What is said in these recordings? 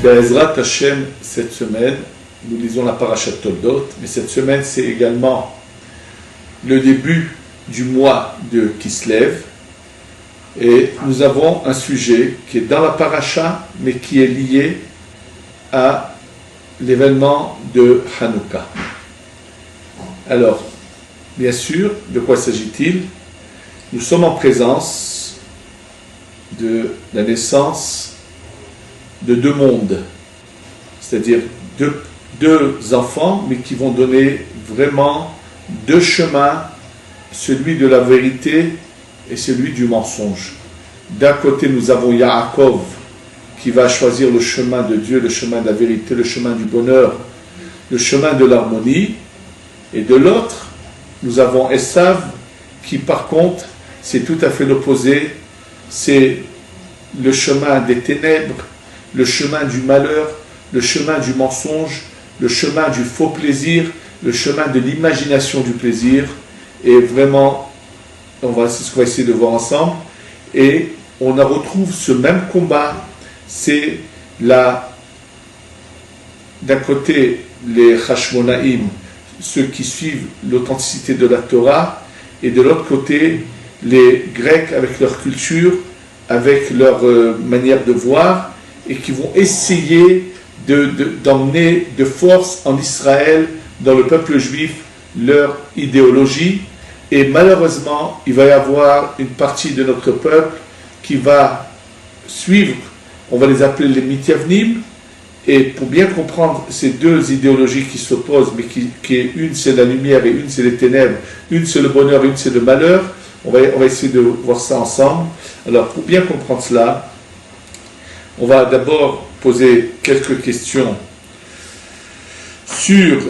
Be'ezrat Hashem, cette semaine, nous lisons la Parashat Toldot, mais cette semaine c'est également le début du mois de Kislev, et nous avons un sujet qui est dans la Parasha, mais qui est lié à l'événement de Hanouka. Alors, bien sûr, de quoi s'agit-il? Nous sommes en présence de la naissance de deux mondes, c'est-à-dire deux enfants, mais qui vont donner vraiment deux chemins, celui de la vérité et celui du mensonge. D'un côté, nous avons Yaakov, qui va choisir le chemin de Dieu, le chemin de la vérité, le chemin du bonheur, le chemin de l'harmonie, et de l'autre, nous avons Esav, qui par contre, c'est tout à fait l'opposé, c'est le chemin des ténèbres, le chemin du malheur, le chemin du mensonge, le chemin du faux plaisir, le chemin de l'imagination du plaisir. Et vraiment, c'est ce qu'on va essayer de voir ensemble. Et on retrouve ce même combat. C'est d'un côté les Hashmonaïm, ceux qui suivent l'authenticité de la Torah, et de l'autre côté les Grecs avec leur culture, avec leur manière de voir, et qui vont essayer d'emmener de force en Israël, dans le peuple juif, leur idéologie. Et malheureusement, il va y avoir une partie de notre peuple qui va suivre, on va les appeler les Mityavnim, et pour bien comprendre ces deux idéologies qui s'opposent, mais une c'est la lumière et une c'est les ténèbres, une c'est le bonheur, une c'est le malheur, on va essayer de voir ça ensemble. Alors pour bien comprendre cela, on va d'abord poser quelques questions sur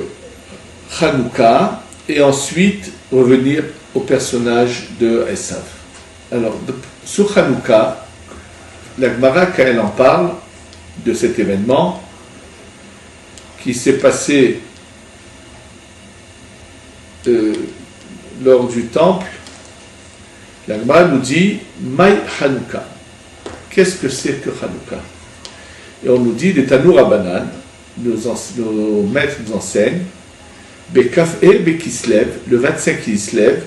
Hanouka et ensuite revenir au personnage de Esav. Alors, sur Hanouka, la Gemara, quand elle en parle de cet événement qui s'est passé lors du temple, la Gemara nous dit Maï Hanouka. Qu'est-ce que c'est que Hanouka? Et on nous dit, les Tanour Rabbanan, nos maîtres nous enseignent, Bekaf e Bekislev, le 25 Kislev,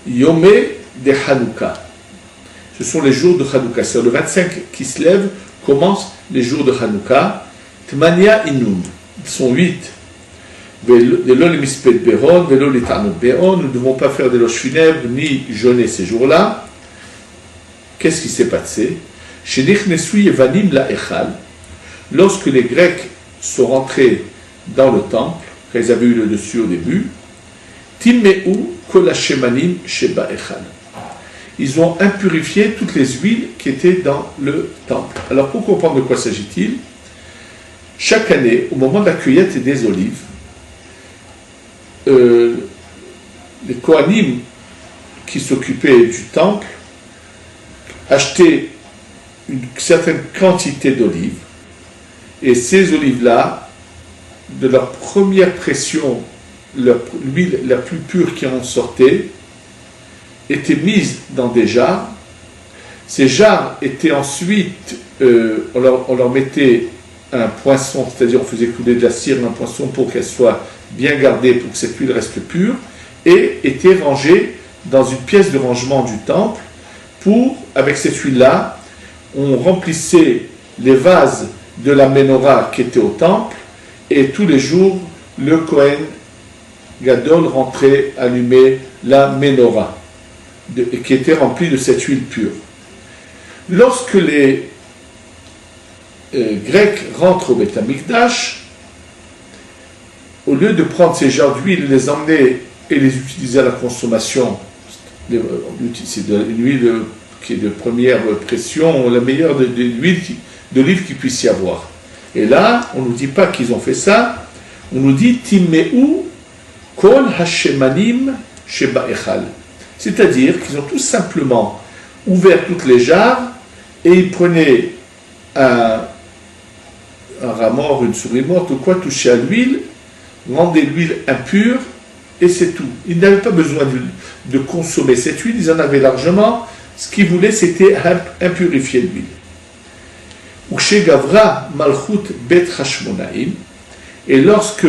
Yomé de Hanouka. Ce sont les jours de Hanouka. C'est le 25 Kislev commencent les jours de Hanouka. Tmania Inun, ils sont 8. Nous ne devons pas faire des loges funèbres ni jeûner ces jours-là. Qu'est-ce qui s'est passé? Lorsque les Grecs sont rentrés dans le temple, quand ils avaient eu le dessus au début, ils ont impurifié toutes les huiles qui étaient dans le temple. Alors pour comprendre de quoi s'agit-il, chaque année, au moment de la cueillette des olives, les Kohanim qui s'occupaient du temple achetaient une certaine quantité d'olives, et ces olives-là, de leur première pression, l'huile la plus pure qui en sortait, était mise dans des jarres. Ces jarres étaient ensuite, on leur mettait un poinçon, c'est-à-dire on faisait couler de la cire dans un poinçon pour qu'elle soit bien gardée, pour que cette huile reste pure, et étaient rangées dans une pièce de rangement du temple. Avec cette huile-là, on remplissait les vases de la menorah qui était au temple, et tous les jours, le Kohen Gadol rentrait allumer la menorah, qui était remplie de cette huile pure. Lorsque les Grecs rentrent au Beth Amikdash, au lieu de prendre ces jarres d'huile, les emmener et les utiliser à la consommation, c'est une huile qui est de première pression, la meilleure d'olive qu'il puisse y avoir. Et là, on ne nous dit pas qu'ils ont fait ça, on nous dit Timmeu Kol Hashemanim Sheba Echal. C'est-à-dire qu'ils ont tout simplement ouvert toutes les jarres et ils prenaient un rat mort, une souris morte ou quoi, touché à l'huile, rendaient l'huile impure et c'est tout. Ils n'avaient pas besoin de consommer cette huile, ils en avaient largement. Ce qu'ils voulaient, c'était impurifier l'huile. Ou chez Gavra, Malchut Bet Hashmonaïm, et lorsque,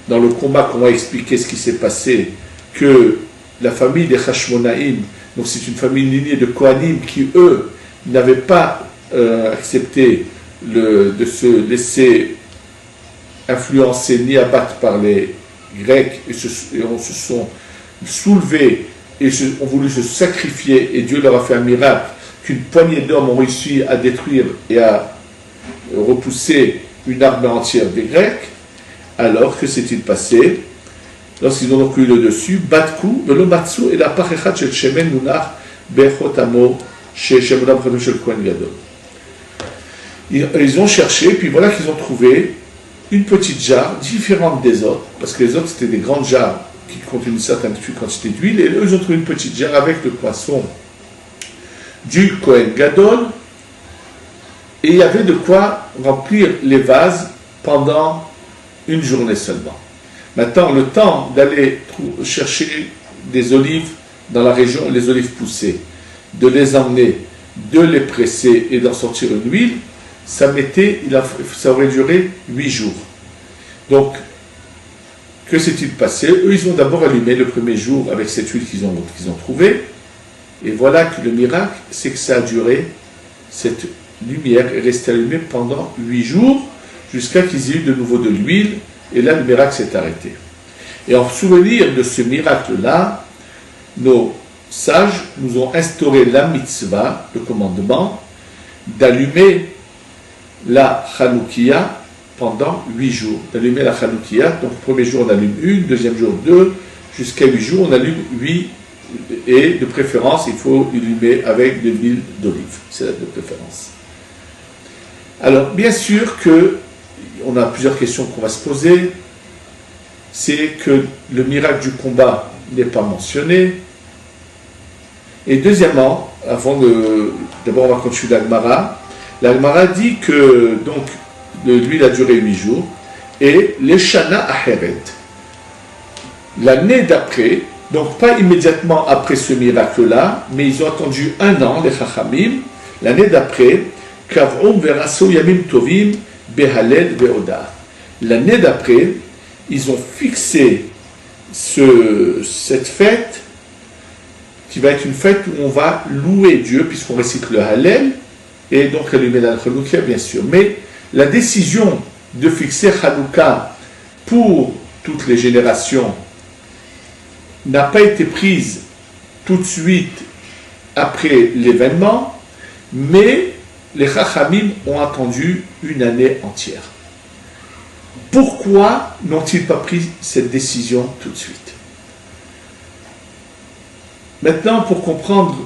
dans le combat qu'on va expliquer ce qui s'est passé, que la famille des Hashmonaïm, donc c'est une famille lignée de Kohanim qui, eux, n'avaient pas accepté de se laisser influencer ni abattre par les Grecs, et se sont soulevés et ont voulu se sacrifier, et Dieu leur a fait un miracle, qu'une poignée d'hommes ont réussi à détruire et à repousser une armée entière des Grecs. Alors, que s'est-il passé? Lorsqu'ils ont donc eu le dessus, Batkou, Velomatsu, et la Pachéchat Shel Shemen Munach, Bechotamo, chez Shemunam Chadom Shel Kohen Gadol. Ils ont cherché, puis voilà qu'ils ont trouvé une petite jarre différente des autres, parce que les autres c'était des grandes jarres qui contenaient une certaine quantité d'huile, et eux ils ont trouvé une petite jarre avec le poisson du Kohen Gadol, et il y avait de quoi remplir les vases pendant une journée seulement. Maintenant, le temps d'aller chercher des olives dans la région où les olives poussaient, de les emmener, de les presser et d'en sortir une huile, ça aurait duré 8 jours. Donc, que s'est-il passé? Eux, ils ont d'abord allumé le premier jour avec cette huile qu'ils ont trouvée. Et voilà que le miracle, c'est que ça a duré, cette lumière est restée allumée pendant 8 jours, jusqu'à qu'ils aient eu de nouveau de l'huile, et là, le miracle s'est arrêté. Et en souvenir de ce miracle-là, nos sages nous ont instauré la mitzvah, le commandement, d'allumer la Hanoukia pendant 8 jours. D'allumer la Hanoukia, donc le premier jour on allume une, deuxième jour 2, jusqu'à 8 jours on allume 8, et de préférence il faut allumer avec de l'huile d'olive, c'est la de préférence. Alors bien sûr que on a plusieurs questions qu'on va se poser, c'est que le miracle du combat n'est pas mentionné, et deuxièmement, d'abord on va continuer l'Agmara. L'Agmara dit que donc l'huile a duré 8 jours, et les Shana Aheret, l'année d'après, donc pas immédiatement après ce miracle-là, mais ils ont attendu 1 an, les Chachamim, l'année d'après, Kav'um Veraso Yamim Tovim Behalel Veoda. L'année d'après, ils ont fixé cette fête, qui va être une fête où on va louer Dieu, puisqu'on récite le Hallel, et donc allumer la Hanouka, bien sûr. Mais la décision de fixer Hanouka pour toutes les générations n'a pas été prise tout de suite après l'événement, mais les Chachamim ont attendu une année entière. Pourquoi n'ont-ils pas pris cette décision tout de suite? Maintenant, pour comprendre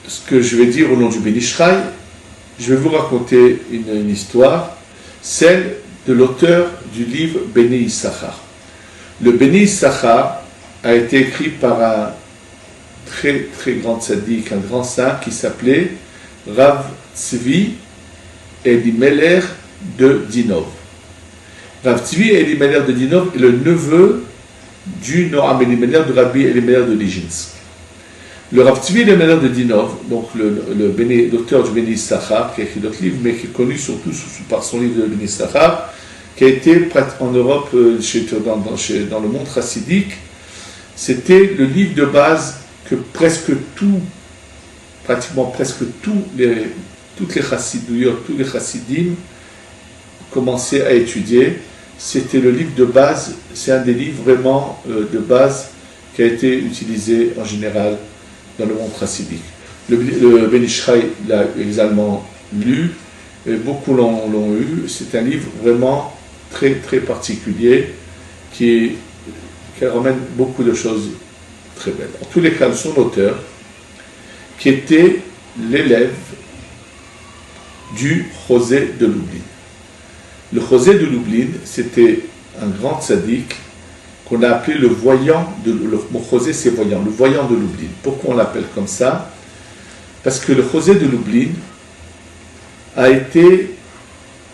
ce que je vais dire au nom du Beni Israël, je vais vous raconter une histoire, celle de l'auteur du livre Beni Issachar. Le Beni Issachar a été écrit par un très très grand tzaddik, un grand saint qui s'appelait Rav Tzvi Elimelech de Dinov. Rav Tzvi Elimelech de Dinov est le neveu du Noam Elimelech de Rabbi Elimelech de Nijinsk. Le Rav Tzvi Elimelech de Dinov, donc l'auteur du Beni Issachar, qui a écrit d'autres livres, mais qui est connu surtout par son livre de Beni Issachar, qui a été en Europe, dans le monde chassidique, c'était le livre de base que pratiquement toutes les chassidouillotes, tous les chassidim commençaient à étudier. C'était le livre de base, c'est un des livres vraiment de base qui a été utilisé en général dans le monde chassidique. Le Beni Israël l'a également lu, et beaucoup l'ont eu. C'est un livre vraiment très très particulier qui ramène beaucoup de choses très belles. En tous les cas, son auteur, qui était l'élève du José de Lublin. Le José de Lublin, c'était un grand tzaddik qu'on a appelé le voyant de le José, c'est voyant, le voyant de Lublin. Pourquoi on l'appelle comme ça? Parce que le José de Lublin a été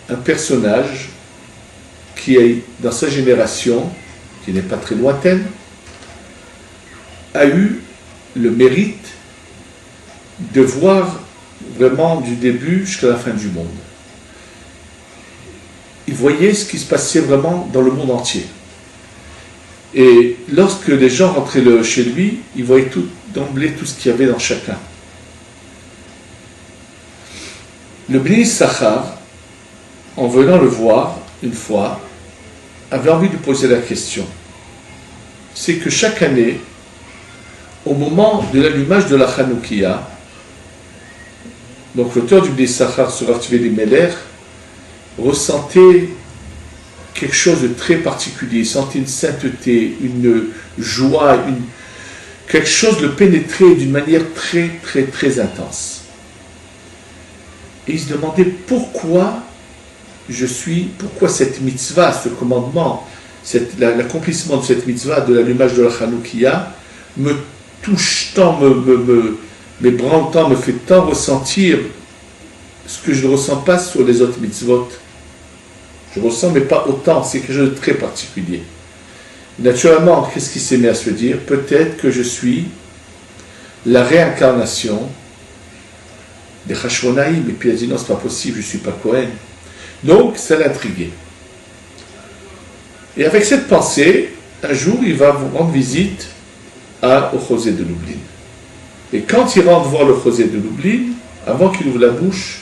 un personnage qui est dans sa génération, qui n'est pas très lointaine, a eu le mérite de voir vraiment du début jusqu'à la fin du monde. Il voyait ce qui se passait vraiment dans le monde entier. Et lorsque les gens rentraient chez lui, ils voyaient d'emblée tout ce qu'il y avait dans chacun. Le Bnei Issachar, en venant le voir une fois, avait envie de poser la question. C'est que chaque année, au moment de l'allumage de la Hanoukia, donc l'auteur du Bnei Issachar, sur Rav Tzvi Elimelech, ressentait quelque chose de très particulier, il sentait une sainteté, une joie, quelque chose le pénétrait d'une manière très très très intense. Et il se demandait pourquoi cette mitzvah, ce commandement, l'accomplissement de cette mitzvah de l'allumage de la Hanoukia me touche tant, m'ébranle tant, me fait tant ressentir ce que je ne ressens pas sur les autres mitzvot. Je ressens, mais pas autant, c'est quelque chose de très particulier. Naturellement, qu'est-ce qu'il s'est mis à se dire? Peut-être que je suis la réincarnation des Hashmonaïm, et puis il a dit non, c'est pas possible, je ne suis pas Cohen. Donc, ça l'intriguait. Et avec cette pensée, un jour, il va vous rendre visite au Chosé de Lublin. Et quand il rentre voir le Chosé de Lublin, avant qu'il ouvre la bouche,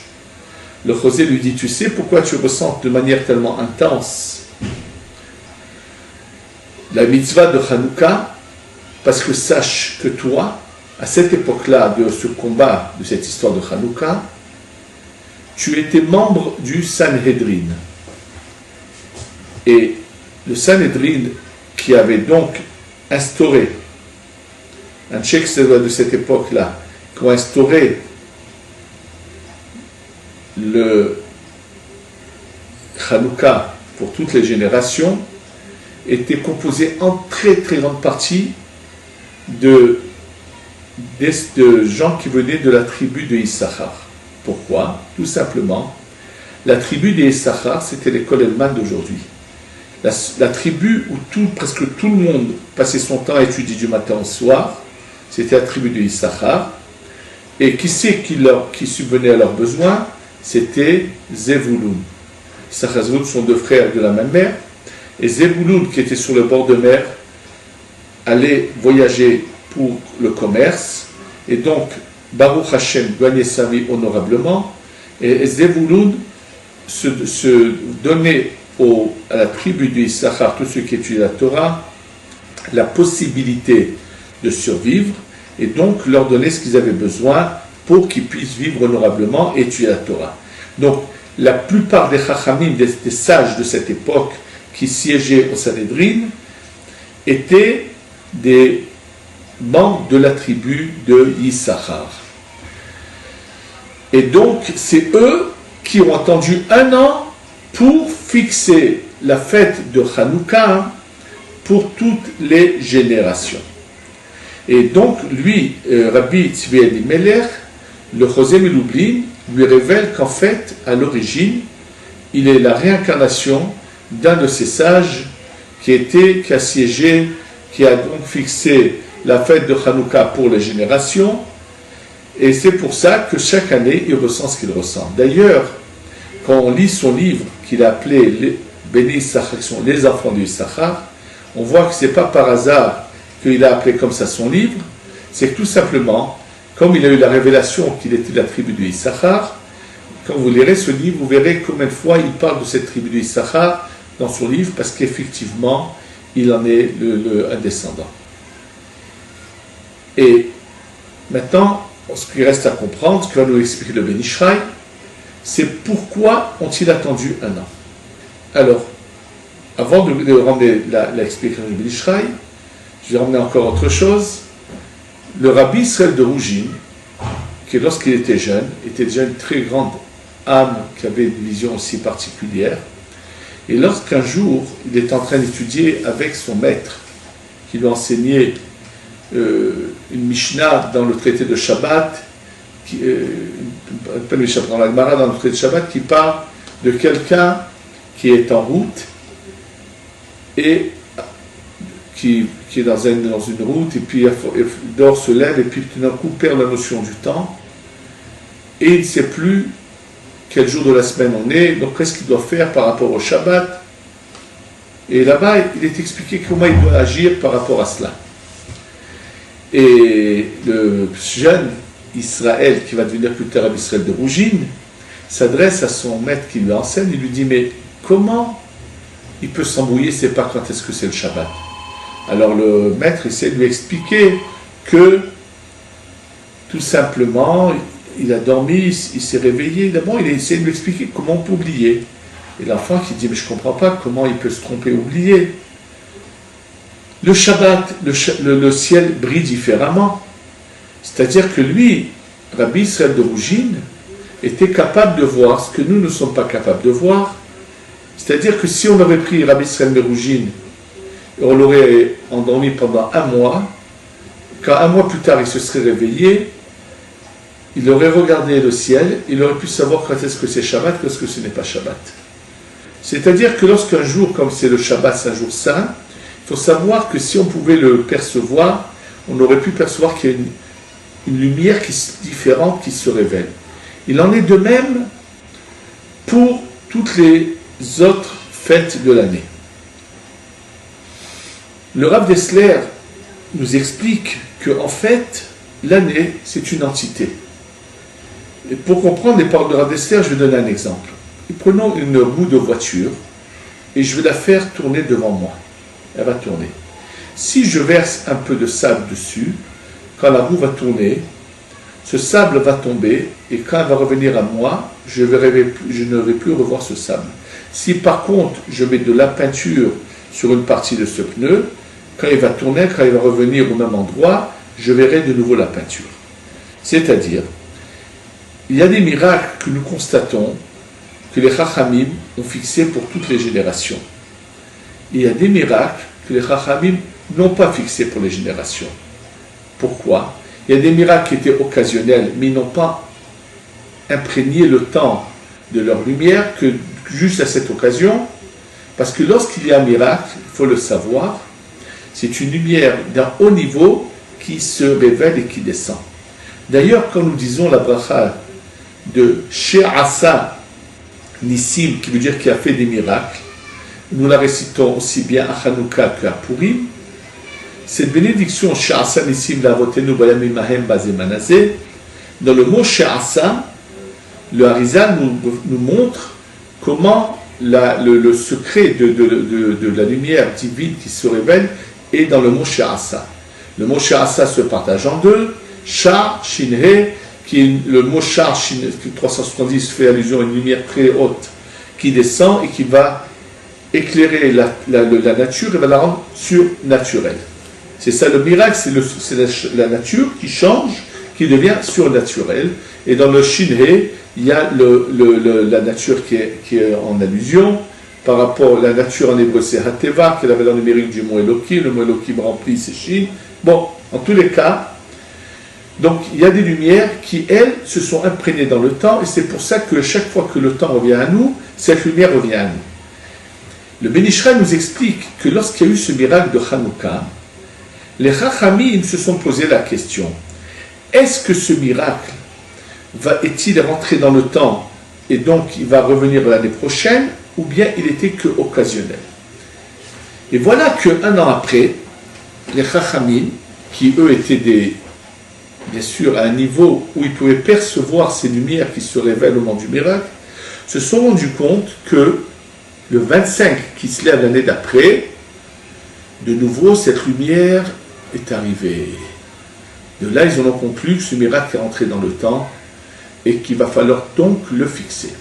le Chosé lui dit, tu sais pourquoi tu ressens de manière tellement intense la mitzvah de Hanouka? Parce que sache que toi, à cette époque-là de ce combat, de cette histoire de Hanouka, tu étais membre du Sanhedrin. Et le Sanhedrin, qui avait donc instauré, un tchèque de cette époque-là, qui ont instauré le Hanouka pour toutes les générations, était composé en très très grande partie de gens qui venaient de la tribu de Issachar. Pourquoi? Tout simplement, la tribu des Issachar, c'était l'école Elman d'aujourd'hui. La tribu où presque tout le monde passait son temps à étudier du matin au soir, c'était la tribu de Issachar. Et qui c'est qui subvenait à leurs besoins? C'était Zevouloun. Issachar et Zevouloun sont deux frères de la même mère. Et Zevouloun, qui était sur le bord de mer, allait voyager pour le commerce. Et donc, Baruch Hashem gagnait sa vie honorablement. Et Zevouloun se donnait à la tribu de Issachar, tous ceux qui étudiaient la Torah, la possibilité de survivre. Et donc, leur donner ce qu'ils avaient besoin pour qu'ils puissent vivre honorablement et étudier la Torah. Donc, la plupart des Chachamim, des sages de cette époque qui siégeaient au Sanhedrin, étaient des membres de la tribu de Issachar. Et donc, c'est eux qui ont attendu un an pour fixer la fête de Hanouka pour toutes les générations. Et donc, lui, Rabbi Tzvi Elimelech, le Chosé Lublin, lui révèle qu'en fait, à l'origine, il est la réincarnation d'un de ces sages qui a siégé, qui a donc fixé la fête de Hanouka pour les générations, et c'est pour ça que chaque année, il ressent ce qu'il ressent. D'ailleurs, quand on lit son livre, qu'il a appelé Béni Issachar, les enfants du Issachar, on voit que ce n'est pas par hasard qu'il a appelé comme ça son livre, c'est que tout simplement, comme il a eu la révélation qu'il était de la tribu de Issachar, quand vous lirez ce livre, vous verrez combien de fois il parle de cette tribu de Issachar dans son livre, parce qu'effectivement, il en est un descendant. Et maintenant, ce qui reste à comprendre, ce que va nous expliquer le Ben Ish Chai, c'est pourquoi ont-ils attendu un an. Alors, avant de ramener l'explication du Ben Ish Chai, je vais ramener encore autre chose. Le Rabbi Israël de Rougine, qui lorsqu'il était jeune, était déjà une très grande âme qui avait une vision aussi particulière. Et lorsqu'un jour, il est en train d'étudier avec son maître, qui lui a enseigné une Mishnah dans le traité de Shabbat, dans la Gemara dans le traité de Shabbat, qui parle de quelqu'un qui est en route et qui est dans une route, et puis dehors se lève, et puis tout d'un coup perd la notion du temps, et il ne sait plus quel jour de la semaine on est, donc qu'est-ce qu'il doit faire par rapport au Shabbat. Et là-bas, il est expliqué comment il doit agir par rapport à cela. Et le jeune Israël, qui va devenir plus tard Israël de Rougine, s'adresse à son maître qui lui enseigne, il lui dit, mais comment il peut s'embrouiller, il ne sait pas quand est-ce que c'est le Shabbat. Alors le maître essaie de lui expliquer que, tout simplement, il a dormi, il s'est réveillé, d'abord il essaie de lui expliquer comment on peut oublier. Et l'enfant qui dit, mais je ne comprends pas comment il peut se tromper, oublier. Le Shabbat, le ciel brille différemment. C'est-à-dire que lui, Rabbi Israël de Rougine, était capable de voir ce que nous ne sommes pas capables de voir. C'est-à-dire que si on aurait pris Rabbi Israël de Rougine, et on l'aurait endormi pendant un mois, quand un mois plus tard il se serait réveillé, il aurait regardé le ciel, il aurait pu savoir quand est-ce que c'est Shabbat, quand est-ce que ce n'est pas Shabbat. C'est-à-dire que lorsqu'un jour, comme c'est le Shabbat, c'est un jour saint, il faut savoir que si on pouvait le percevoir, on aurait pu percevoir qu'il y a une lumière différente qui se révèle. Il en est de même pour toutes les autres fêtes de l'année. Le Rav Dessler nous explique que, en fait, l'année, c'est une entité. Et pour comprendre les paroles de Rav Dessler, je vais donner un exemple. Prenons une roue de voiture et je vais la faire tourner devant moi. Elle va tourner. Si je verse un peu de sable dessus, quand la roue va tourner, ce sable va tomber et quand elle va revenir à moi, je ne vais plus revoir ce sable. Si par contre je mets de la peinture sur une partie de ce pneu, quand il va tourner, quand il va revenir au même endroit, je verrai de nouveau la peinture. C'est-à-dire, il y a des miracles que nous constatons que les Chachamim ont fixés pour toutes les générations. Et il y a des miracles que les Chachamim n'ont pas fixés pour les générations. Pourquoi? Il y a des miracles qui étaient occasionnels, mais ils n'ont pas imprégné le temps de leur lumière que juste à cette occasion, parce que lorsqu'il y a un miracle, il faut le savoir, c'est une lumière d'un haut niveau qui se révèle et qui descend. D'ailleurs, quand nous disons la bracha de She'asa Nissim, qui veut dire qu'il a fait des miracles, nous la récitons aussi bien à Hanouka qu'à Purim. Cette bénédiction She'asa Nissim Lavotenu Bayamim Mahem Bazemanazé, dans le mot She'asa, le Harizal nous montre comment le secret de la lumière divine qui se révèle est dans le mot She'asa. Le mot She'asa se partage en deux, Sha, Shinhe, qui est le mot Sha, 370 fait allusion à une lumière très haute qui descend et qui va éclairer la nature et va la rendre surnaturelle. C'est ça le miracle, c'est la nature qui change, qui devient surnaturelle. Et dans le Shinhe, il y a la nature qui est en allusion par rapport à la nature en hébreu, c'est Hateva, qui est la valeur numérique du mot Elohim. Le mot Elohim remplit, c'est Shin. Bon, en tous les cas, donc il y a des lumières qui, elles, se sont imprégnées dans le temps, et c'est pour ça que chaque fois que le temps revient à nous, cette lumière revient à nous. Le Ben Ishraï nous explique que lorsqu'il y a eu ce miracle de Hanouka, les Chachamim se sont posé la question, est-ce que ce miracle est-il rentré dans le temps et donc il va revenir l'année prochaine, ou bien il était que occasionnel? Et voilà qu'un an après, les Chachamim, qui eux étaient bien sûr à un niveau où ils pouvaient percevoir ces lumières qui se révèlent au moment du miracle, se sont rendus compte que le 25 qui se lève l'année d'après, de nouveau cette lumière est arrivée. De là, ils en ont conclu que ce miracle est rentré dans le temps et qu'il va falloir donc le fixer.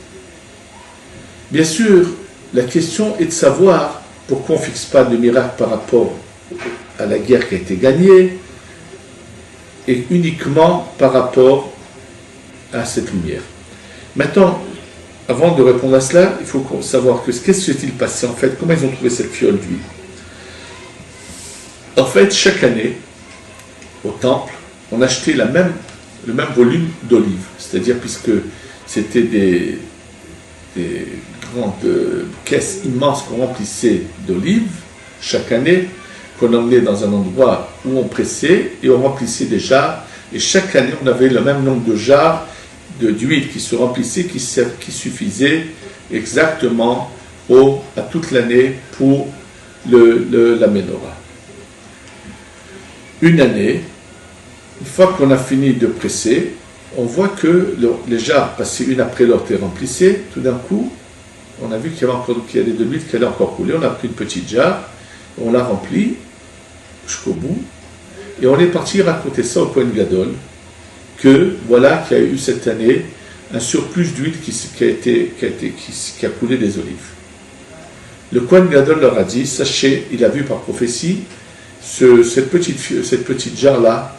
Bien sûr, la question est de savoir pourquoi on ne fixe pas de miracle par rapport à la guerre qui a été gagnée, et uniquement par rapport à cette lumière. Maintenant, avant de répondre à cela, il faut savoir qu'est-ce qui s'est-il passé en fait, comment ils ont trouvé cette fiole d'huile. En fait, chaque année, au temple, on achetait le même volume d'olives, c'est-à-dire puisque c'était des grandes caisses immenses qu'on remplissait d'olives, chaque année, qu'on emmenait dans un endroit où on pressait et on remplissait des jarres. Et chaque année, on avait le même nombre de jarres d'huile qui se remplissaient, qui suffisait exactement à toute l'année pour la menorah. Une année, une fois qu'on a fini de presser, on voit que les jarres, passées une après l'autre et remplissées, tout d'un coup, on a vu qu'il y avait de l'huile qui allait encore couler. On a pris une petite jarre, on l'a remplie jusqu'au bout, et on est parti raconter ça au Kohen Gadol, que voilà qu'il y a eu cette année un surplus d'huile qui a coulé des olives. Le Kohen Gadol leur a dit, sachez, il a vu par prophétie, cette petite jarre-là,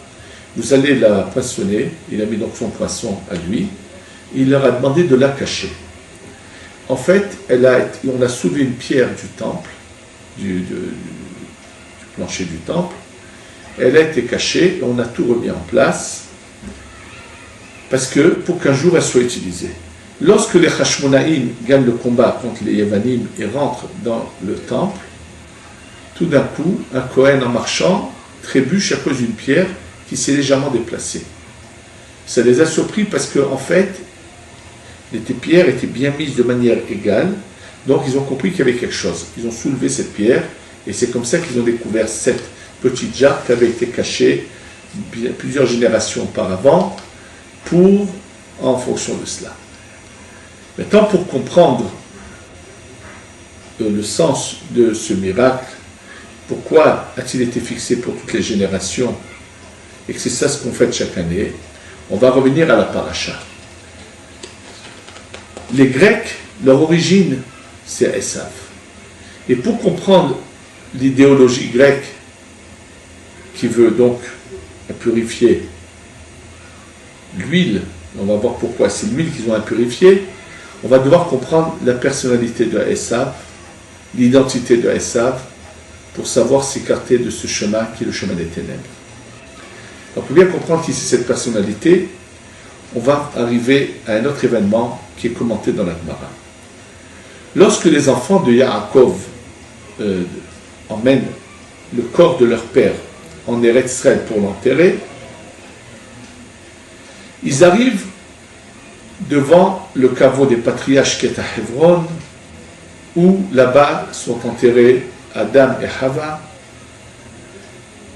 vous allez la poinçonner. Il a mis donc son poinçon à lui. Il leur a demandé de la cacher. En fait, on a soulevé une pierre du temple, du plancher du temple. Elle a été cachée et on a tout remis en place pour qu'un jour elle soit utilisée. Lorsque les Hashmonaïm gagnent le combat contre les Yevanim et rentrent dans le temple, tout d'un coup, un Kohen en marchant trébuche à cause d'une pierre qui s'est légèrement déplacée. Ça les a surpris parce qu'en fait, les pierres étaient bien mises de manière égale, donc ils ont compris qu'il y avait quelque chose. Ils ont soulevé cette pierre et c'est comme ça qu'ils ont découvert cette petite jarre qui avait été cachée plusieurs générations auparavant en fonction de cela. Maintenant, pour comprendre le sens de ce miracle, pourquoi a-t-il été fixé pour toutes les générations et que c'est ça ce qu'on fait chaque année, on va revenir à la paracha. Les Grecs, leur origine, c'est Esav. Et pour comprendre l'idéologie grecque qui veut donc impurifier l'huile, on va voir pourquoi c'est l'huile qu'ils ont impurifiée, on va devoir comprendre la personnalité de Esav, l'identité de Esav, pour savoir s'écarter de ce chemin qui est le chemin des ténèbres. Donc, pour bien comprendre qui c'est cette personnalité, on va arriver à un autre événement qui est commenté dans la Gemara. Lorsque les enfants de Yaakov emmènent le corps de leur père en Eretz Israël pour l'enterrer, ils arrivent devant le caveau des patriarches qui est à Hebron, où là-bas sont enterrés Adam et Hava,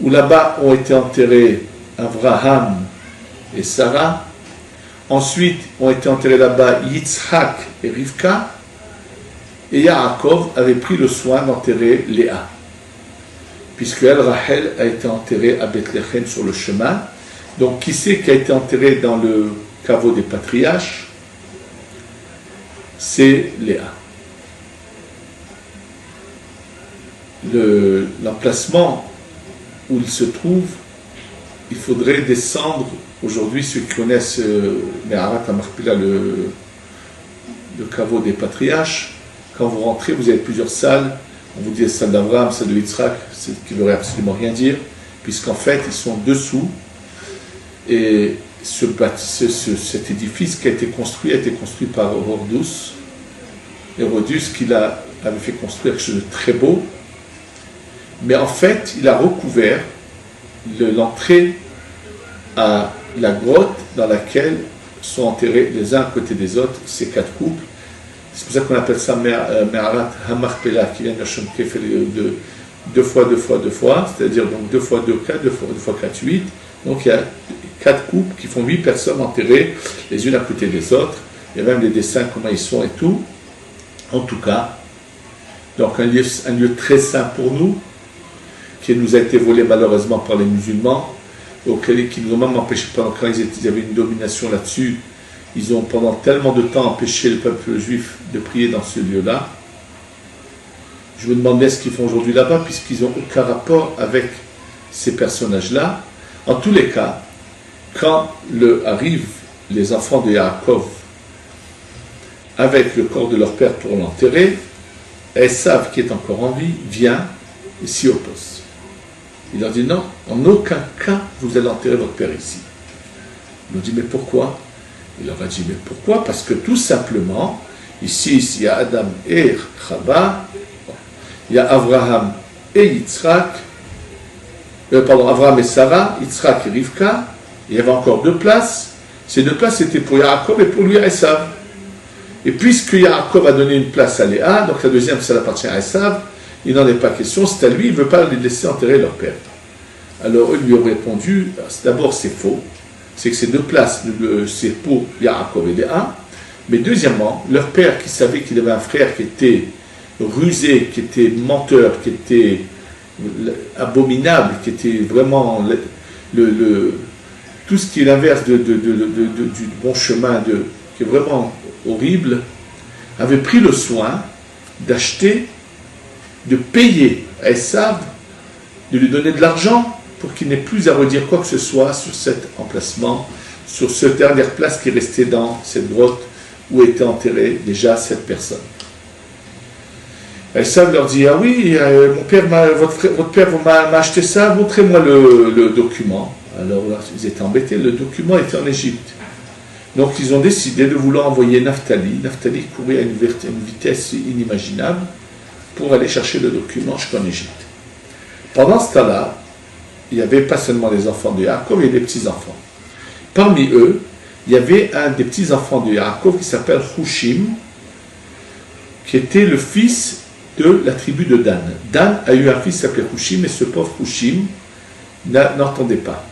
où là-bas ont été enterrés Abraham et Sarah. Ensuite ont été enterrés là-bas Yitzhak et Rivka. Et Yaakov avait pris le soin d'enterrer Léa, puisque elle, Rachel, a été enterrée à Bethléem sur le chemin. Donc qui c'est qui a été enterré dans le caveau des patriarches? C'est Léa. L'emplacement où il se trouve, il faudrait descendre. Aujourd'hui, ceux qui connaissent Me'arat HaMachpelah, le caveau des patriarches, quand vous rentrez, vous avez plusieurs salles. On vous dit la salle d'Abraham, celle de Yitzhak, ce qui ne veut absolument rien dire, puisqu'en fait, ils sont dessous. Et cet édifice qui a été construit par Hérodus. Hérodus qui avait fait construire quelque chose de très beau. Mais en fait, il a recouvert l'entrée à la grotte dans laquelle sont enterrés les uns à côté des autres ces 4 couples. C'est pour ça qu'on appelle ça Me'arat HaMachpelah, qui vient de Shom Kefel de 2 fois 2 fois 2 fois, c'est-à-dire donc 2 fois 2, 4, 2 fois 4, 8. Donc il y a 4 couples qui font 8 personnes enterrées les unes à côté des autres. Il y a même des dessins, comment ils sont et tout. En tout cas, donc un lieu très saint pour nous, qui nous a été volé malheureusement par les musulmans, qui nous ont même empêché, pendant quand ils avaient une domination là-dessus, ils ont pendant tellement de temps empêché le peuple juif de prier dans ce lieu-là. Je me demandais ce qu'ils font aujourd'hui là-bas, puisqu'ils n'ont aucun rapport avec ces personnages-là. En tous les cas, quand arrivent les enfants de Yaakov avec le corps de leur père pour l'enterrer, Esav, qui est encore en vie, vient et s'y oppose. Il leur dit non, en aucun cas vous allez enterrer votre père ici. Ils nous dit mais pourquoi? Il leur a dit mais pourquoi? Parce que tout simplement, ici il y a Adam et Chava, il y a Abraham et Yitzhak, Avraham et Sarah, Yitzhak et Rivka. Il y avait encore 2 places. Ces 2 places étaient pour Yaakov et pour lui Esav. Et puisque Yaakov a donné une place à Léa, donc la deuxième, ça appartient à Esav, il n'en est pas question, c'est à lui, il ne veut pas les laisser enterrer leur père. Alors eux lui ont répondu, d'abord c'est faux, c'est que ces 2 places, c'est pour Yaakov et Léa, mais deuxièmement, leur père qui savait qu'il avait un frère qui était rusé, qui était menteur, qui était abominable, qui était vraiment tout ce qui est l'inverse du bon chemin, qui est vraiment horrible, avait pris le soin d'acheter, de payer à Esav, de lui donner de l'argent pour qu'il n'ait plus à redire quoi que ce soit sur cet emplacement, sur cette dernière place qui restait dans cette grotte où était enterrée déjà cette personne. Esav leur dit, ah oui, mon père votre père m'a acheté ça, montrez-moi le document. Alors là, ils étaient embêtés, le document était en Égypte. Donc ils ont décidé de vouloir envoyer Naphtali. Naphtali courait à une vitesse inimaginable pour aller chercher le document jusqu'en Égypte. Pendant ce temps-là, il n'y avait pas seulement les enfants de Yaakov, il y avait des petits-enfants. Parmi eux, il y avait un des petits-enfants de Yaakov qui s'appelle Hushim, qui était le fils de la tribu de Dan. Dan a eu un fils qui s'appelait Hushim, et ce pauvre Hushim n'entendait pas.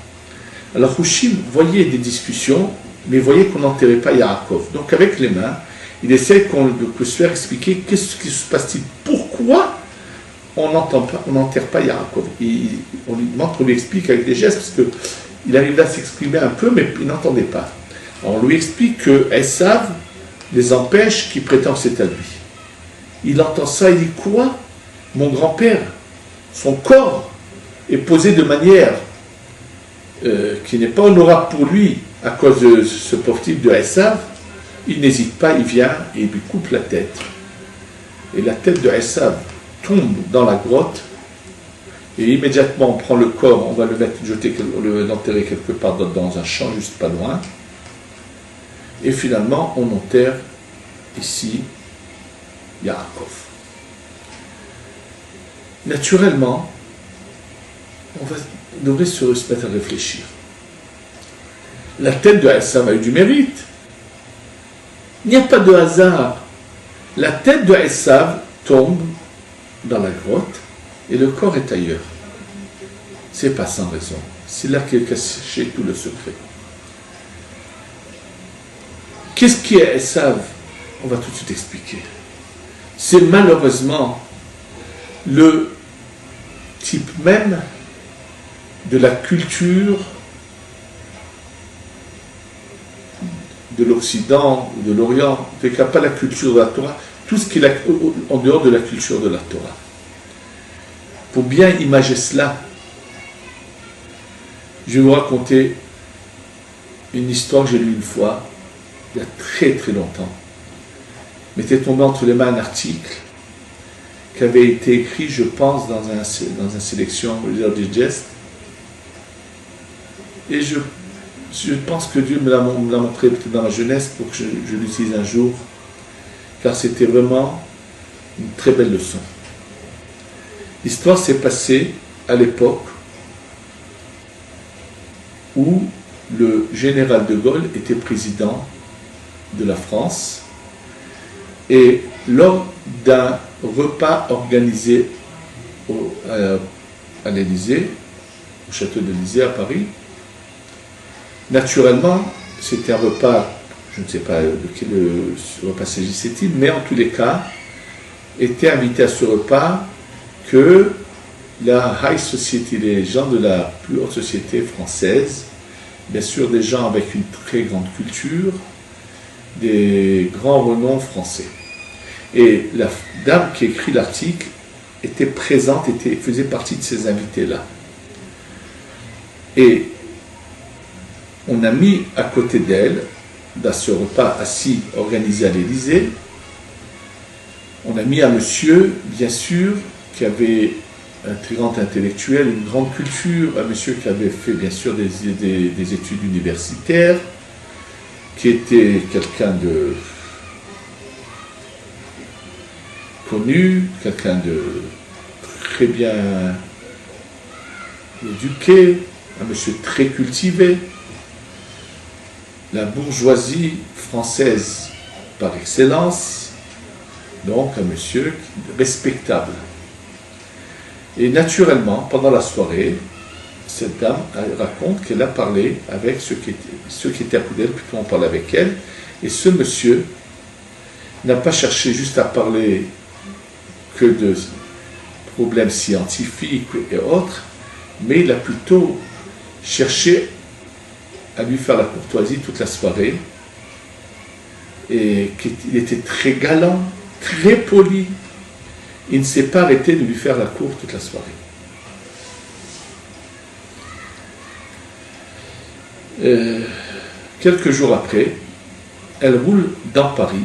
Alors Hushim voyait des discussions, mais voyait qu'on n'enterrait pas Yaakov. Donc avec les mains, il essaie de se faire expliquer qu'est-ce qui se passe-t-il, pourquoi on n'enterre pas Yaakov. On lui explique avec des gestes, parce qu'il arrive à s'exprimer un peu, mais il n'entendait pas. Alors on lui explique que Esav les empêche, qui prétend que c'est à lui. Il entend ça, il dit quoi? Mon grand-père, son corps est posé de manière qui n'est pas honorable pour lui à cause de ce pauvre type de Esav. Il n'hésite pas, il vient et il lui coupe la tête. Et la tête de Esav tombe dans la grotte, et immédiatement on prend le corps, on va l'enterrer quelque part dans un champ juste pas loin, et finalement on enterre ici Yaakov. Naturellement, on devrait se mettre à réfléchir. La tête de Esav a eu du mérite. Il n'y a pas de hasard. La tête de Esav tombe dans la grotte et le corps est ailleurs. C'est pas sans raison. C'est là qu'est caché tout le secret. Qu'est-ce qui est Esav? On va tout de suite expliquer. C'est malheureusement le type même de la culture de l'Occident ou de l'Orient, en tout cas pas la culture de la Torah, tout ce qui est en dehors de la culture de la Torah. Pour bien imager cela, je vais vous raconter une histoire que j'ai lue une fois, il y a très très longtemps. M'était tombé entre les mains un article qui avait été écrit, je pense, dans une sélection Religious Digest. Et je pense que Dieu me l'a montré peut-être dans ma jeunesse pour que je l'utilise un jour, car c'était vraiment une très belle leçon. L'histoire s'est passée à l'époque où le général de Gaulle était président de la France, et lors d'un repas organisé à l'Élysée, au château de l'Élysée à Paris, naturellement, c'était un repas, je ne sais pas de quel repas s'agissait-il, mais en tous les cas, étaient invités à ce repas que la high society, les gens de la plus haute société française, bien sûr des gens avec une très grande culture, des grands renoms français. Et la dame qui écrit l'article était présente, faisait partie de ces invités-là. Et on a mis à côté d'elle, dans ce repas assis organisé à l'Élysée, on a mis un monsieur, bien sûr, qui avait un très grand intellectuel, une grande culture, un monsieur qui avait fait, bien sûr, des études universitaires, qui était quelqu'un de connu, quelqu'un de très bien éduqué, un monsieur très cultivé, la bourgeoisie française par excellence, donc un monsieur respectable. Et naturellement, pendant la soirée, cette dame raconte qu'elle a parlé avec ceux qui étaient à côté d'elle, plutôt on parlait avec elle, et ce monsieur n'a pas cherché juste à parler que de problèmes scientifiques et autres, mais il a plutôt cherché à lui faire la courtoisie toute la soirée, et qu'il était très galant, très poli. Il ne s'est pas arrêté de lui faire la cour toute la soirée. Quelques jours après, elle roule dans Paris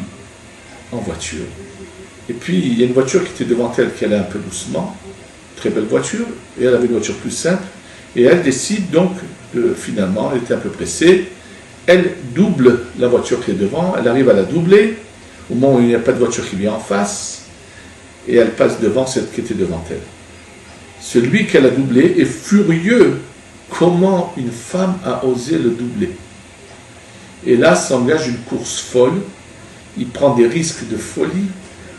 en voiture. Et puis, il y a une voiture qui était devant elle, qui allait un peu doucement, très belle voiture, et elle avait une voiture plus simple, et elle décide donc, finalement, elle était un peu pressée, elle double la voiture qui est devant, elle arrive à la doubler, au moment où il n'y a pas de voiture qui vient en face, et elle passe devant celle qui était devant elle. Celui qu'elle a doublé est furieux. Comment une femme a osé le doubler? Et là s'engage une course folle, il prend des risques de folie,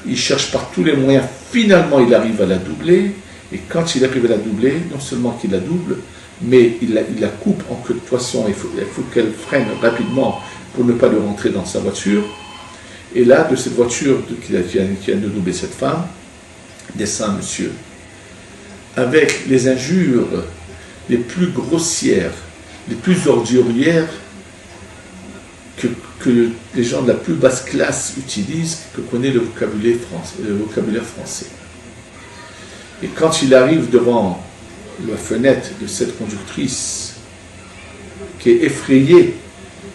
il cherche par tous les moyens, finalement il arrive à la doubler, et quand il arrive à la doubler, non seulement qu'il la double, mais il la coupe en queue de poisson, il faut qu'elle freine rapidement pour ne pas le rentrer dans sa voiture. Et là, de cette voiture qui vient de doubler cette femme, descend un monsieur, avec les injures les plus grossières, les plus ordurières que les gens de la plus basse classe utilisent, que connaît le vocabulaire français. Et quand il arrive devant la fenêtre de cette conductrice, qui est effrayée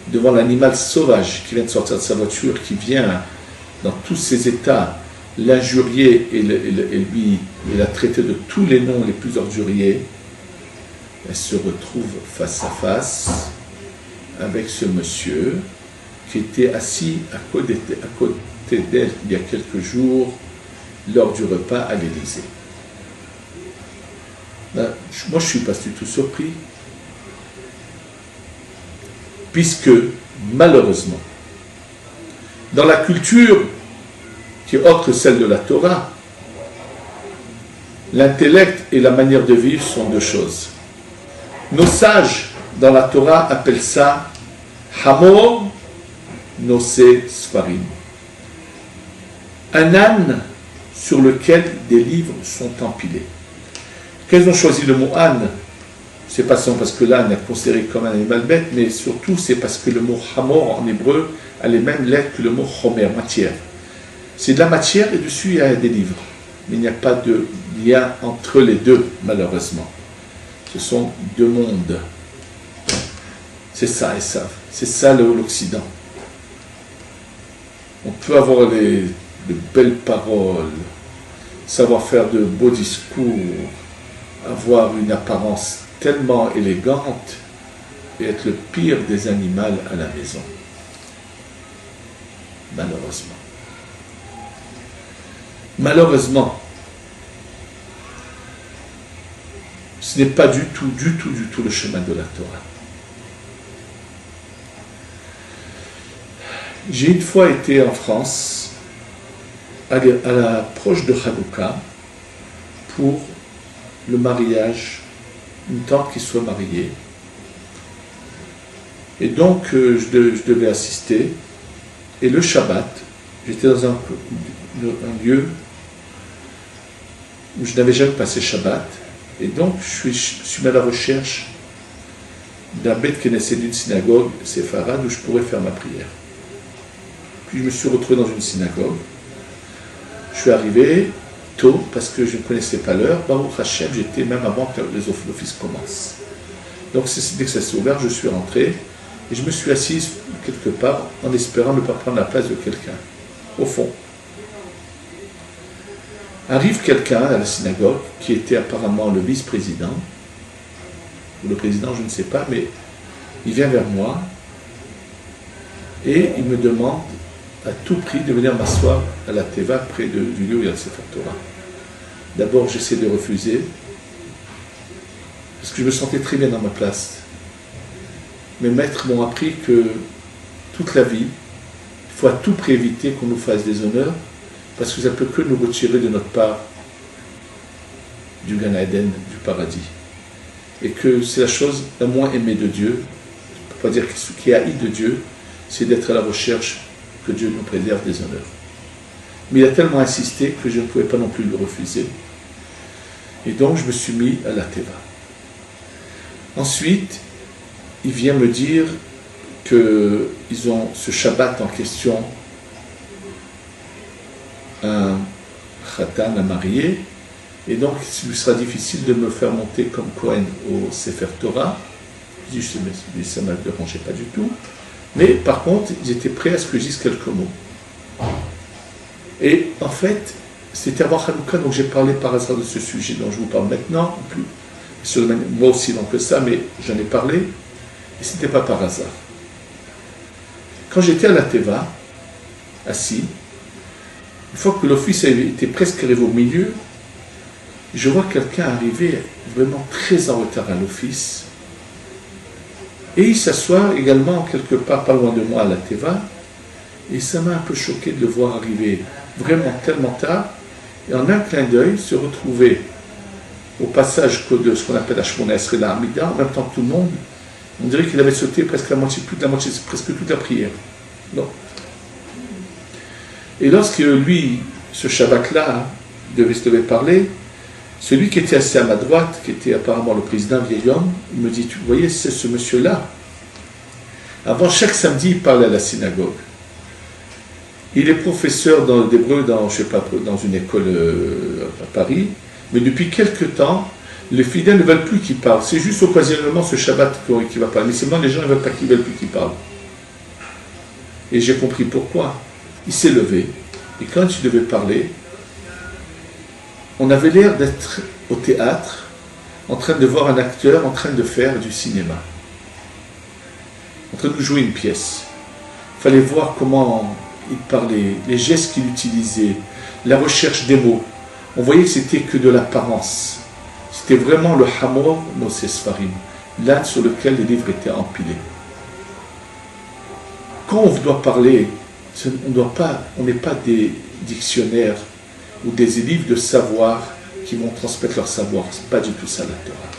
devant l'animal sauvage qui vient de sortir de sa voiture, qui vient dans tous ses états l'injurier et la traiter de tous les noms les plus orduriers, elle se retrouve face à face avec ce monsieur qui était assis à côté d'elle il y a quelques jours lors du repas à l'Élysée. Moi, je ne suis pas du tout surpris, puisque, malheureusement, dans la culture qui est autre que celle de la Torah, l'intellect et la manière de vivre sont deux choses. Nos sages dans la Torah appellent ça Hamor Nosé Sfarim. Un âne sur lequel des livres sont empilés. Qu'elles ont choisi le mot âne, c'est pas seulement parce que l'âne est considéré comme un animal bête, mais surtout c'est parce que le mot Hamor en hébreu a les mêmes lettres que le mot Homer, matière. C'est de la matière et dessus il y a des livres. Mais il n'y a pas de lien entre les deux, malheureusement. Ce sont deux mondes. C'est ça, et ça. C'est ça l'Occident. On peut avoir de belles paroles, savoir faire de beaux discours, avoir une apparence tellement élégante et être le pire des animaux à la maison. Malheureusement. Malheureusement, ce n'est pas du tout le chemin de la Torah. J'ai une fois été en France, à l'approche de Hanouka, pour le mariage, une tante qui soit mariée. Et donc, je devais assister. Et le Shabbat, j'étais dans un lieu où je n'avais jamais passé Shabbat. Et donc, je suis mis à la recherche d'un Beth Knesset, d'une synagogue séfarade où je pourrais faire ma prière. Puis je me suis retrouvé dans une synagogue. Je suis arrivé tôt parce que je ne connaissais pas l'heure. Baruch Hashem, j'étais même avant que l'office commence. Donc dès que ça s'est ouvert, je suis rentré et je me suis assis quelque part en espérant ne pas prendre la place de quelqu'un, au fond. Arrive quelqu'un à la synagogue qui était apparemment le vice-président, ou le président, je ne sais pas, mais il vient vers moi et il me demande à tout prix de venir m'asseoir à la Teva près du lieu où il y a le Sefer Torah. D'abord, j'essaie de refuser, parce que je me sentais très bien dans ma place. Mes maîtres m'ont appris que toute la vie, il faut à tout prix éviter qu'on nous fasse des honneurs, parce que ça ne peut que nous retirer de notre part du Gan Eden, du paradis. Et que c'est la chose la moins aimée de Dieu, on ne peut pas dire ce qui est haï de Dieu, c'est d'être à la recherche que Dieu nous préserve des honneurs. Mais il a tellement insisté que je ne pouvais pas non plus le refuser. Et donc je me suis mis à la Teva. Ensuite, il vient me dire qu'ils ont ce Shabbat en question, un Khatan à marier, et donc il lui sera difficile de me faire monter comme Kohen au Sefer Torah. Je dis, ça ne me dérangeait pas du tout. Mais par contre, ils étaient prêts à ce que je dise quelques mots. Et en fait, c'était avant Hanouka, donc j'ai parlé par hasard de ce sujet dont je vous parle maintenant, plus sur le moi aussi long que ça, mais j'en ai parlé, et ce n'était pas par hasard. Quand j'étais à la Teva, assis, une fois que l'office était presque arrivé au milieu, je vois quelqu'un arriver vraiment très en retard à l'office, et il s'assoit également quelque part pas loin de moi à la Teva, et ça m'a un peu choqué de le voir arriver vraiment tellement tard, et en un clin d'œil se retrouver au passage de ce qu'on appelle Hashmona Esrei l'Amida, en même temps que tout le monde. On dirait qu'il avait sauté presque la moitié, plus de la moitié, presque toute la prière. Non. Et lorsque lui, ce Shabbat-là, devait parler, celui qui était assis à ma droite, qui était apparemment le président vieil homme, il me dit, vous voyez, c'est ce monsieur-là. Avant chaque samedi, il parlait à la synagogue. Il est professeur d'hébreu dans une école à Paris, mais depuis quelque temps, les fidèles ne veulent plus qu'il parle. C'est juste occasionnellement ce Shabbat qu'il va parler. Mais seulement les gens ne veulent pas qu'ils veulent plus qu'il parle. Et j'ai compris pourquoi. Il s'est levé, et quand il devait parler, on avait l'air d'être au théâtre, en train de voir un acteur en train de faire du cinéma, en train de jouer une pièce. Il fallait voir comment il parlait, les gestes qu'il utilisait, la recherche des mots. On voyait que c'était que de l'apparence. C'était vraiment le Hamor Moses Farim, l'âne sur lequel les livres étaient empilés. Quand on doit parler, on n'est pas des dictionnaires ou des livres de savoir qui vont transmettre leur savoir. C'est pas du tout ça la Torah.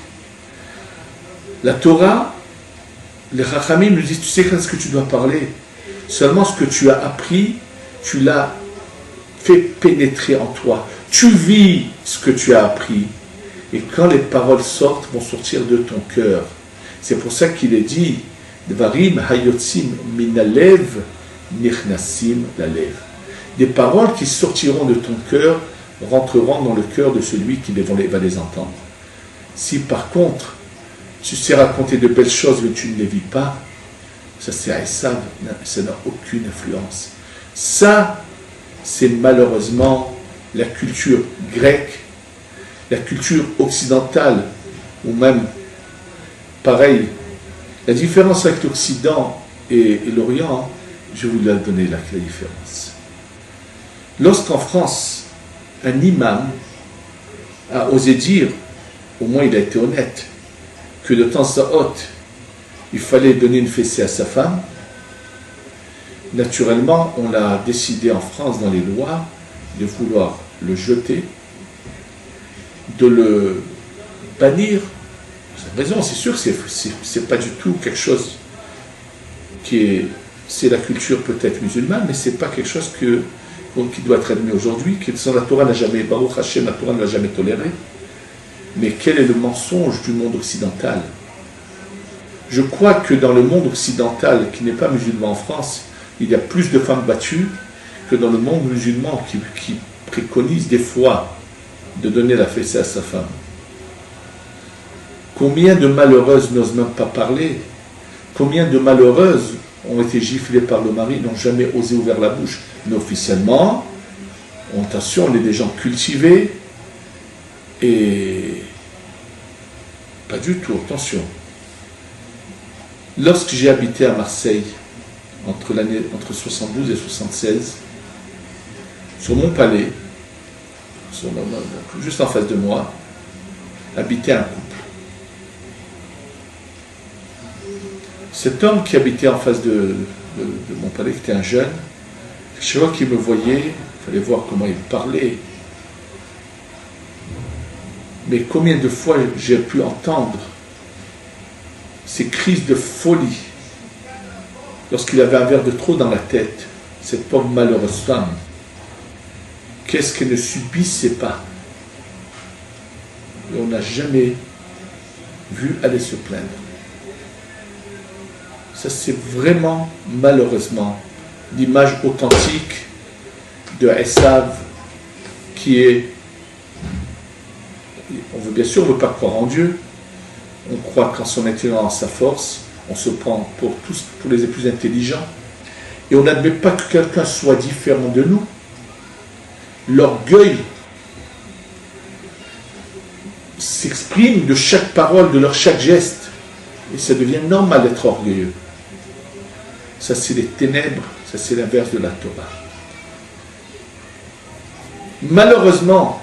La Torah, les Chachamim nous disent, tu sais quand est-ce que tu dois parler? Seulement ce que tu as appris, tu l'as fait pénétrer en toi. Tu vis ce que tu as appris. Et quand les paroles sortent, vont sortir de ton cœur. C'est pour ça qu'il est dit, Dvarim hayotzim minalev nichnasim lalev. Des paroles qui sortiront de ton cœur rentreront dans le cœur de celui qui va les entendre. Si par contre, tu sais raconter de belles choses mais tu ne les vis pas, ça c'est Aïsav, ça n'a aucune influence. Ça, c'est malheureusement la culture grecque, la culture occidentale, ou même, pareil, la différence avec l'Occident et l'Orient, je vais vous la donner la différence. Lorsqu'en France, un imam a osé dire, au moins il a été honnête, que de temps à autre, il fallait donner une fessée à sa femme, naturellement, on a décidé en France, dans les lois, de vouloir le jeter, de le bannir. C'est raison, c'est sûr que c'est pas du tout quelque chose qui est... C'est la culture peut-être musulmane, mais c'est pas quelque chose qui doit être admis aujourd'hui, que la Torah n'a jamais, Baruch Hashem, la Torah ne l'a jamais toléré. Mais quel est le mensonge du monde occidental? Je crois que dans le monde occidental, qui n'est pas musulman en France, il y a plus de femmes battues que dans le monde musulman qui préconise des fois de donner la fessée à sa femme. Combien de malheureuses n'osent même pas parler? Combien de malheureuses ont été giflées par le mari, n'ont jamais osé ouvrir la bouche? Mais officiellement, attention, on est des gens cultivés et pas du tout, attention. Lorsque j'ai habité à Marseille, entre 72 et 76, sur mon palais, donc, juste en face de moi, habitait un couple. Cet homme qui habitait en face de mon palais, qui était un jeune, chaque fois qu'il me voyait, il fallait voir comment il parlait. Mais combien de fois j'ai pu entendre ces crises de folie lorsqu'il avait un verre de trop dans la tête, cette pauvre malheureuse femme. Qu'est-ce qu'elle ne subissait pas? Et on n'a jamais vu aller se plaindre. Ça, c'est vraiment, malheureusement, l'image authentique de Esav qui est... Bien sûr, on ne veut pas croire en Dieu. On croit qu'en son intelligence, en sa force, on se prend pour les plus intelligents. Et on n'admet pas que quelqu'un soit différent de nous. L'orgueil s'exprime de chaque parole, de leur chaque geste. Et ça devient normal d'être orgueilleux. Ça, c'est les ténèbres, ça, c'est l'inverse de la Torah. Malheureusement,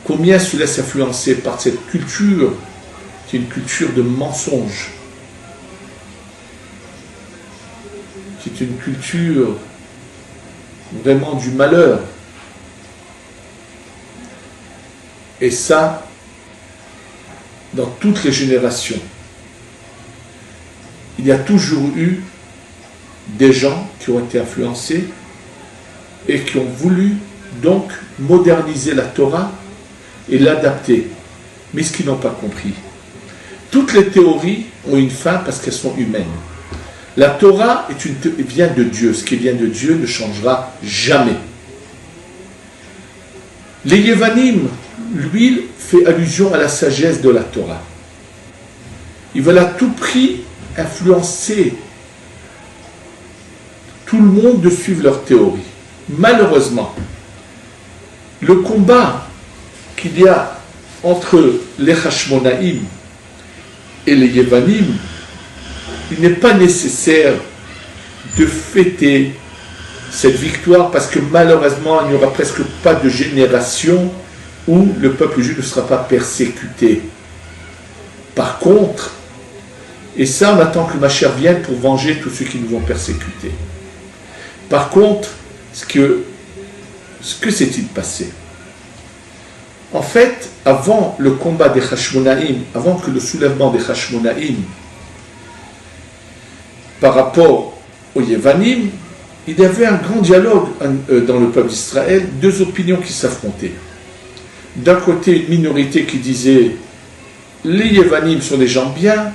combien se laisse influencer par cette culture, qui est une culture de mensonge, qui est une culture vraiment du malheur. Et ça, dans toutes les générations, il y a toujours eu des gens qui ont été influencés et qui ont voulu donc moderniser la Torah et l'adapter. Mais ce qu'ils n'ont pas compris, toutes les théories ont une fin parce qu'elles sont humaines. La Torah vient de Dieu. Ce qui vient de Dieu ne changera jamais. Les Yevanim, lui, fait allusion à la sagesse de la Torah. Ils veulent à tout prix influencer tout le monde de suivre leur théorie. Malheureusement, le combat qu'il y a entre les Hashmonaïm et les Yevanim, il n'est pas nécessaire de fêter cette victoire parce que malheureusement, il n'y aura presque pas de génération où le peuple juif ne sera pas persécuté. Par contre, et ça, on attend que Mashiach vienne pour venger tous ceux qui nous ont persécutés. Par contre, ce que s'est-il passé? En fait, avant le combat des Hashmonaïm, avant que le soulèvement des Hashmonaïm, par rapport aux Yevanim, il y avait un grand dialogue dans le peuple d'Israël, deux opinions qui s'affrontaient. D'un côté, une minorité qui disait les Yevanim sont des gens bien,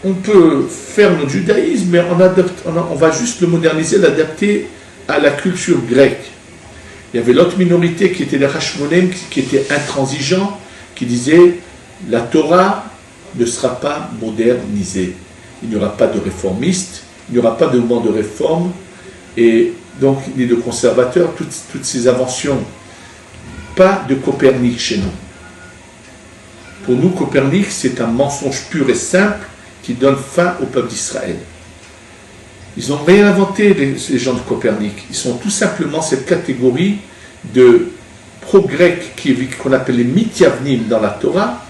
on peut faire notre judaïsme, mais on va juste le moderniser, l'adapter à la culture grecque. Il y avait l'autre minorité qui était les Hashmonaïm, qui étaient intransigeants, qui disaient la Torah ne sera pas modernisée. Il n'y aura pas de réformistes, il n'y aura pas de mouvement de réforme, et donc ni de conservateurs, toutes ces inventions. Pas de Copernic chez nous. Pour nous, Copernic, c'est un mensonge pur et simple qui donne fin au peuple d'Israël. Ils n'ont rien inventé, les gens de Copernic. Ils sont tout simplement cette catégorie de pro-grecs qu'on appelle les Mityavnim dans la Torah,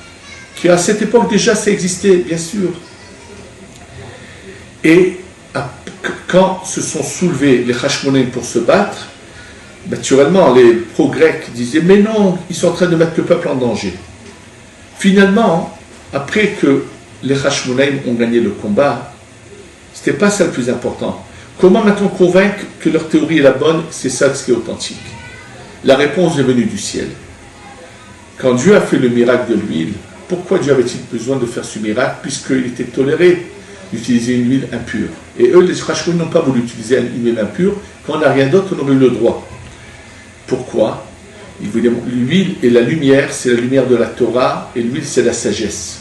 qui à cette époque déjà ça existait, bien sûr. Et quand se sont soulevés les Hashmonaïm pour se battre, naturellement les pro-grecs disaient mais non, ils sont en train de mettre le peuple en danger. Finalement, après que les Hashmonaïm ont gagné le combat, ce n'était pas ça le plus important. Comment maintenant convaincre que leur théorie est la bonne? C'est ça ce qui est authentique. La réponse est venue du ciel. Quand Dieu a fait le miracle de l'huile, pourquoi Dieu avait-il besoin de faire ce miracle puisqu'il était toléré d'utiliser une huile impure? Et eux, les Hashmonaïm n'ont pas voulu utiliser une huile impure. Quand on n'a rien d'autre, on aurait eu le droit. Pourquoi? L'huile et la lumière, c'est la lumière de la Torah, et l'huile, c'est la sagesse.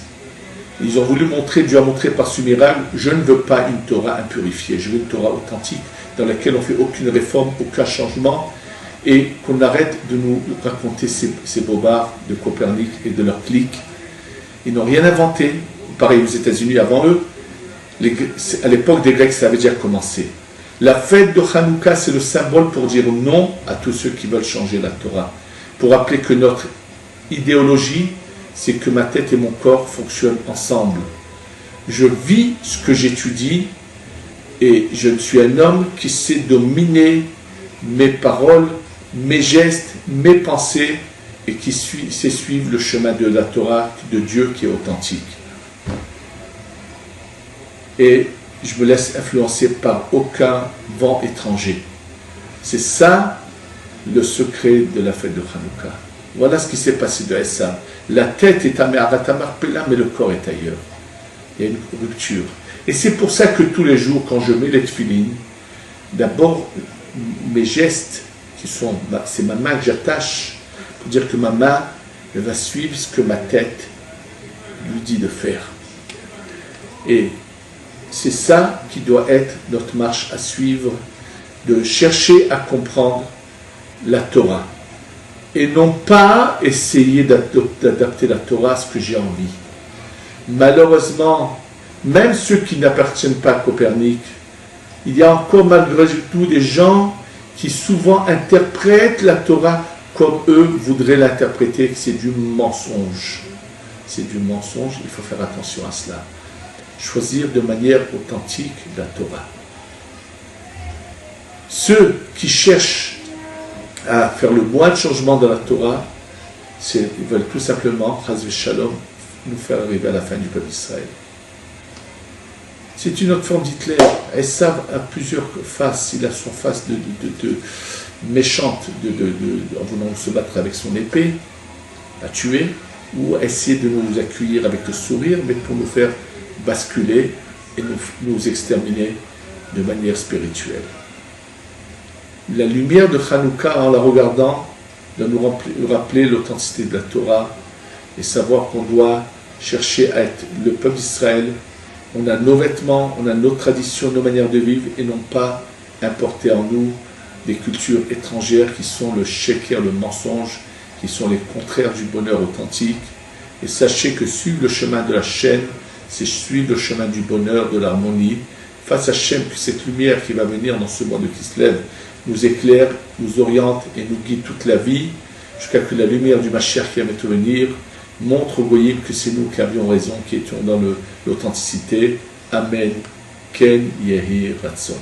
Ils ont voulu montrer, Dieu a montré par ce miracle, je ne veux pas une Torah impurifiée, je veux une Torah authentique, dans laquelle on ne fait aucune réforme, aucun changement, et qu'on arrête de nous raconter ces bobards de Copernic et de leur clique. Ils n'ont rien inventé, pareil aux États-Unis avant eux, à l'époque des Grecs, ça avait déjà commencé. La fête de Hanouka, c'est le symbole pour dire non à tous ceux qui veulent changer la Torah. Pour rappeler que notre idéologie, c'est que ma tête et mon corps fonctionnent ensemble. Je vis ce que j'étudie et je suis un homme qui sait dominer mes paroles, mes gestes, mes pensées et qui sait suivre le chemin de la Torah, de Dieu qui est authentique. Et je me laisse influencer par aucun vent étranger. C'est ça le secret de la fête de Hanouka. Voilà ce qui s'est passé de Esav. La tête est à Me'arat HaMarpela, mais le corps est ailleurs. Il y a une rupture. Et c'est pour ça que tous les jours, quand je mets les tefilines, d'abord, mes gestes, c'est ma main que j'attache, pour dire que ma main elle va suivre ce que ma tête lui dit de faire. Et c'est ça qui doit être notre marche à suivre, de chercher à comprendre la Torah. Et non pas essayer d'adapter la Torah à ce que j'ai envie. Malheureusement, même ceux qui n'appartiennent pas à Copernic, il y a encore malgré tout des gens qui souvent interprètent la Torah comme eux voudraient l'interpréter, que c'est du mensonge. C'est du mensonge, il faut faire attention à cela. Choisir de manière authentique la Torah. Ceux qui cherchent à faire le moins de changement dans la Torah, ils veulent tout simplement, Chas v'Shalom, nous faire arriver à la fin du peuple d'Israël. C'est une autre forme d'Hitler. Esav a plusieurs faces. Il a son face de méchante, en voulant se battre avec son épée, à tuer, ou à essayer de nous accueillir avec le sourire, mais pour nous faire basculer et nous exterminer de manière spirituelle. La lumière de Hanouka, en la regardant, doit nous rappeler l'authenticité de la Torah et savoir qu'on doit chercher à être le peuple d'Israël. On a nos vêtements, on a nos traditions, nos manières de vivre et non pas importer en nous des cultures étrangères qui sont le sheker, le mensonge, qui sont les contraires du bonheur authentique. Et sachez que suivre le chemin de la chaîne, c'est suivre le chemin du bonheur, de l'harmonie. Face à Shem, que cette lumière qui va venir dans ce monde qui se lève nous éclaire, nous oriente et nous guide toute la vie, jusqu'à que la lumière du Mashiach qui va bientôt venir montre au goyim que c'est nous qui avions raison, qui étions dans l'authenticité. Amen. Ken Yehi Ratzon.